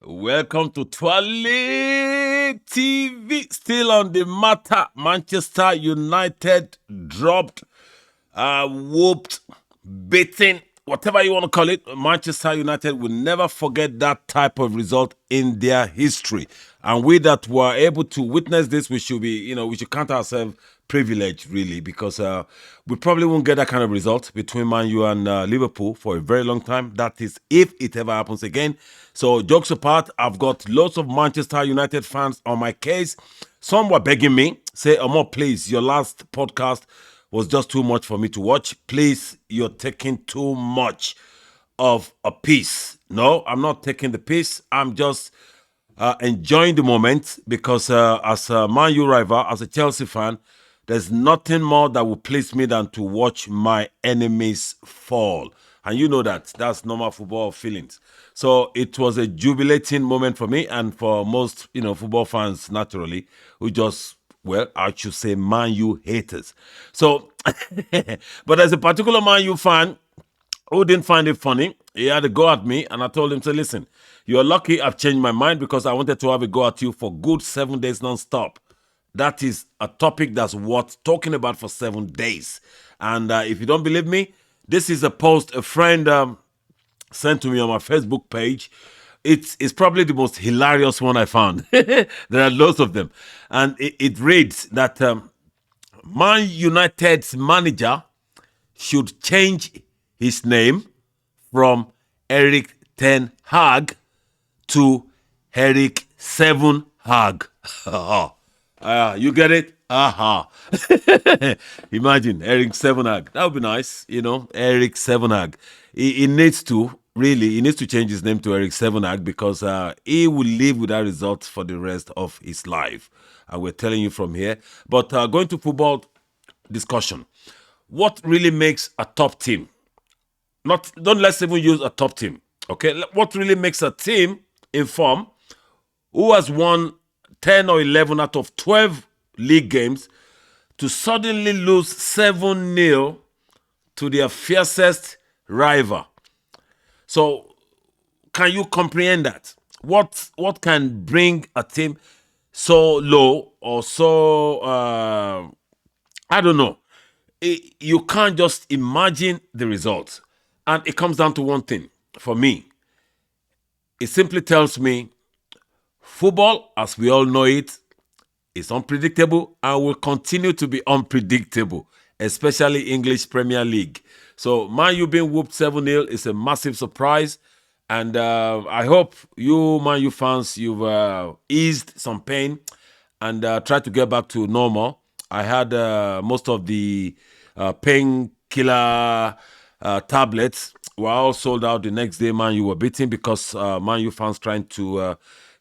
Welcome to Twale TV. Still on the matter. Manchester United dropped, whooped, beaten, whatever you want to call it. Manchester United will never forget that type of result in their history. And we that were able to witness this, we should be, we should count ourselves privileged, really, because we probably won't get that kind of result between Man U and Liverpool for a very long time. That is, if it ever happens again. So, jokes apart, I've got lots of Manchester United fans on my case. Some were begging me, say, Omo, please, your last podcast was just too much for me to watch. Please, you're taking too much of a piece. No, I'm not taking the piece. I'm just enjoying the moment because as a Man U rival, as a Chelsea fan, there's nothing more that will please me than to watch my enemies fall. And you know that. That's normal football feelings. So it was a jubilating moment for me and for most, football fans, naturally, who just, well, I should say Man U haters. So, but as a particular Man U fan who didn't find it funny, he had a go at me, and I told him, say, listen, you're lucky I've changed my mind because I wanted to have a go at you for good 7 days non-stop. That is a topic that's worth talking about for 7 days. And if you don't believe me, this is a post a friend sent to me on my Facebook page. It's probably the most hilarious one I found. There are lots of them. And it reads that Man United's manager should change his name from Eric Ten Hag to Eric Seven Hag. You get it? Imagine Eric Seven Hag. That would be nice, Eric Seven Hag. He needs to change his name to Eric Seven Hag because he will live with that result for the rest of his life. And we're telling you from here. But going to football discussion, what really makes a top team? Don't let's even use a top team. Okay, what really makes a team in form who has won 10 or 11 out of 12 league games to suddenly lose 7-0 to their fiercest rival? So, can you comprehend that? What can bring a team so low or so, I don't know. You can't just imagine the results. And it comes down to one thing for me. It simply tells me football, as we all know it, is unpredictable and will continue to be unpredictable, especially English Premier League. So, Man U being whooped 7-0 is a massive surprise. And I hope you, Man U fans, you've eased some pain and tried to get back to normal. I had most of the painkiller tablets were all sold out the next day. Man U were beaten because Man U fans trying to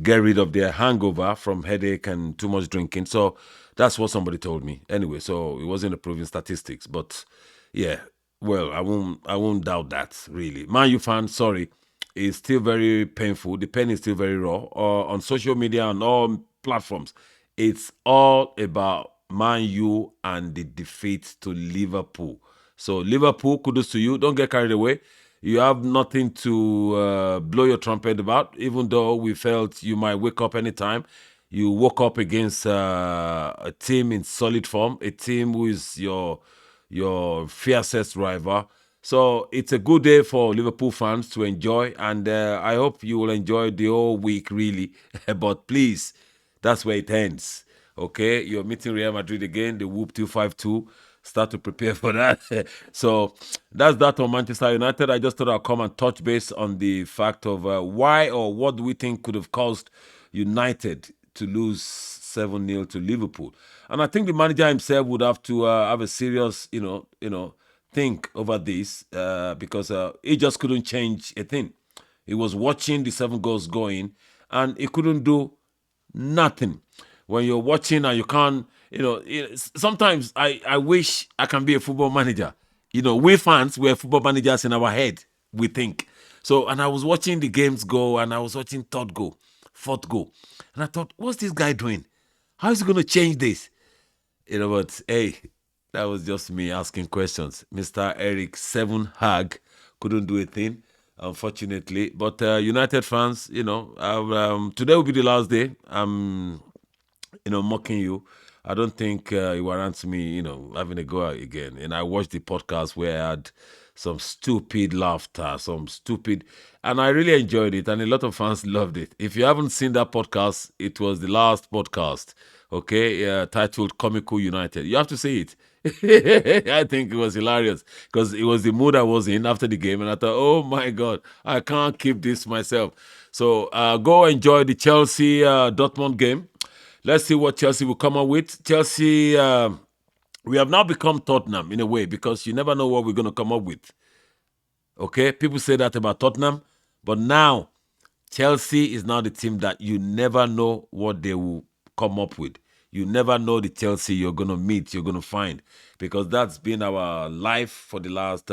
get rid of their hangover from headache and too much drinking. So that's what somebody told me. Anyway, so it wasn't a proven statistics, but yeah, well, I won't doubt that really. Man U fans, sorry, it's still very painful. The pain is still very raw. On social media and all platforms, it's all about Man U and the defeat to Liverpool. So Liverpool, kudos to you. Don't get carried away. You have nothing to blow your trumpet about, even though we felt you might wake up anytime. You woke up against a team in solid form, a team who is your fiercest rival. So it's a good day for Liverpool fans to enjoy, and I hope you will enjoy the whole week, really. But please, that's where it ends. Okay, you're meeting Real Madrid again. They whooped you 5-2. Start to prepare for that. So that's that on Manchester United. I just thought I'd come and touch base on the fact of why or what do we think could have caused United to lose 7-0 to Liverpool. And I think the manager himself would have to have a serious, think over this because he just couldn't change a thing. He was watching the 7 goals going and he couldn't do nothing. When you're watching and you can't, sometimes I wish I can be a football manager. We fans, we're football managers in our head, we think. So, and I was watching the games go and I was watching third goal, fourth goal. And I thought, what's this guy doing? How is he going to change this? But hey, That was just me asking questions. Mr. Eric Seven Hag couldn't do a thing, unfortunately. But United fans, today will be the last day. I'm, mocking you. I don't think it warrants me, having a go again. And I watched the podcast where I had some stupid laughter, and I really enjoyed it. And a lot of fans loved it. If you haven't seen that podcast, it was the last podcast, okay, titled Comical United. You have to see it. I think it was hilarious because it was the mood I was in after the game, and I thought, oh my God, I can't keep this myself. So go enjoy the Chelsea Dortmund game. Let's see what Chelsea will come up with. Chelsea, we have now become Tottenham in a way because you never know what we're going to come up with. Okay, people say that about Tottenham, but now Chelsea is now the team that you never know what they will come up with. You never know the Chelsea you're going to meet, you're going to find, because that's been our life for the last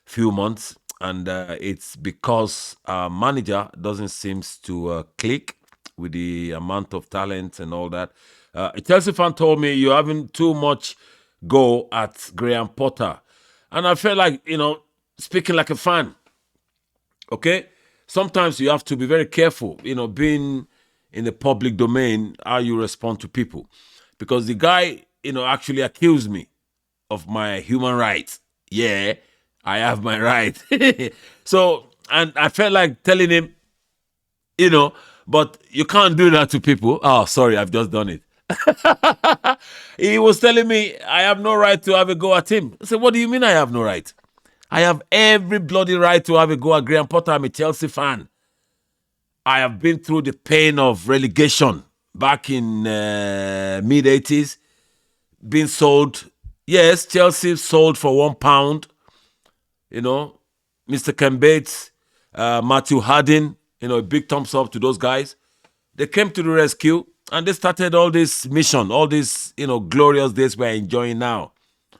few months. And it's because our manager doesn't seem to click with the amount of talent and all that. A Chelsea fan told me you're having too much go at Graham Potter. And I felt like, speaking like a fan, okay? Sometimes you have to be very careful, being in the public domain, how you respond to people. Because the guy, actually accused me of my human rights. Yeah, I have my right. So, and I felt like telling him, but you can't do that to people. Oh, sorry, I've just done it. He was telling me I have no right to have a go at him. I said, what do you mean I have no right? I have every bloody right to have a go at Graham Potter. I'm a Chelsea fan. I have been through the pain of relegation back in mid-80s. Being sold. Yes, Chelsea sold for £1. Mr. Ken Bates, Matthew Harding, a big thumbs up to those guys. They came to the rescue and they started all this mission, all these, glorious days we're enjoying now.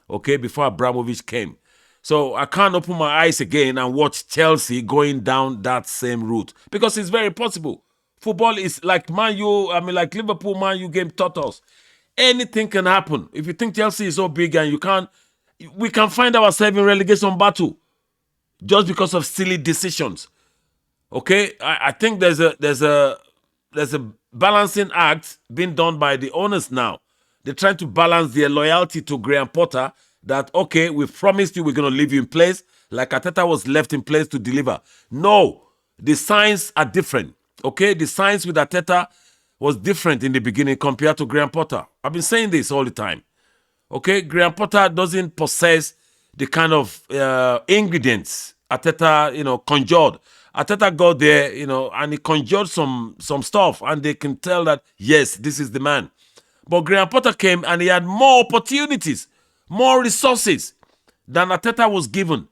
Okay, before Abramovich came. So I can't open my eyes again and watch Chelsea going down that same route because it's very possible. Football is like like Liverpool Man U game taught us. Anything can happen. If you think Chelsea is so big and we can find ourselves in relegation battle just because of silly decisions. Okay, I think there's a balancing act being done by the owners now. They're trying to balance their loyalty to Graham Potter that, okay, we promised you we're going to leave you in place, like Arteta was left in place to deliver. No, the signs are different. Okay, the signs with Arteta was different in the beginning compared to Graham Potter. I've been saying this all the time. Okay, Graham Potter doesn't possess the kind of ingredients Arteta, conjured. Arteta got there, and he conjured some stuff, and they can tell that, yes, this is the man. But Graham Potter came and he had more opportunities, more resources than Arteta was given.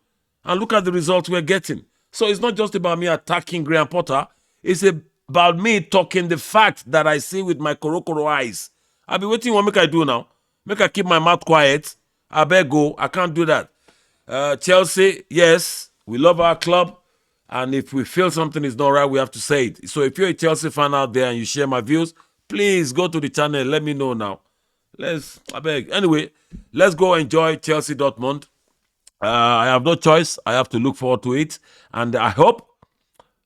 And look at the results we're getting. So it's not just about me attacking Graham Potter. It's about me talking the fact that I see with my korokoro eyes. I'll be waiting what make I do now. Make I keep my mouth quiet. I better go. I can't do that. Chelsea, yes, we love our club. And if we feel something is not right, we have to say it. So if you're a Chelsea fan out there and you share my views, please go to the channel. Let me know now. Anyway, let's go enjoy Chelsea Dortmund. I have no choice. I have to look forward to it. And I hope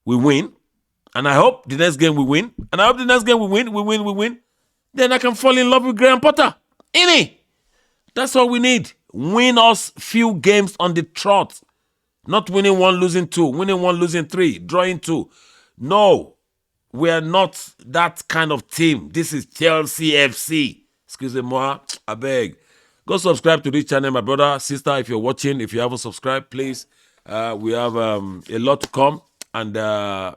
we win. And I hope the next game we win. And I hope the next game we win. Then I can fall in love with Graham Potter. Innit? That's all we need. Win us few games on the trot. Not winning one, losing two. Winning one, losing three. Drawing two. No. We are not that kind of team. This is Chelsea FC. Excuse me, I beg. Go subscribe to this channel, my brother, sister. If you're watching, if you haven't subscribed, please. We have a lot to come. And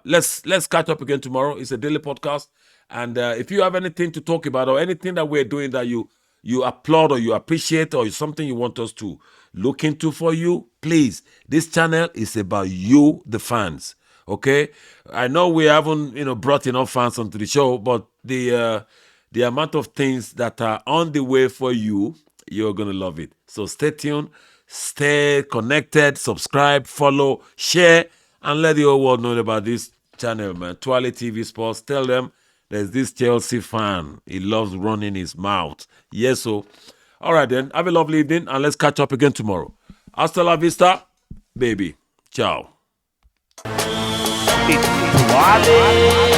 let's catch up again tomorrow. It's a daily podcast. And if you have anything to talk about or anything that we're doing that you applaud or you appreciate or something you want us to look into for you, please. This channel is about you, the fans. Okay? I know we haven't, brought enough fans onto the show, but the amount of things that are on the way for you, you're going to love it. So stay tuned, stay connected, subscribe, follow, share, and let the whole world know about this channel, man. Twale TV Sports. Tell them there's this Chelsea fan. He loves running his mouth. Yes, so All right, then. Have a lovely evening, and let's catch up again tomorrow. Hasta la vista, baby. Ciao. It's Twale.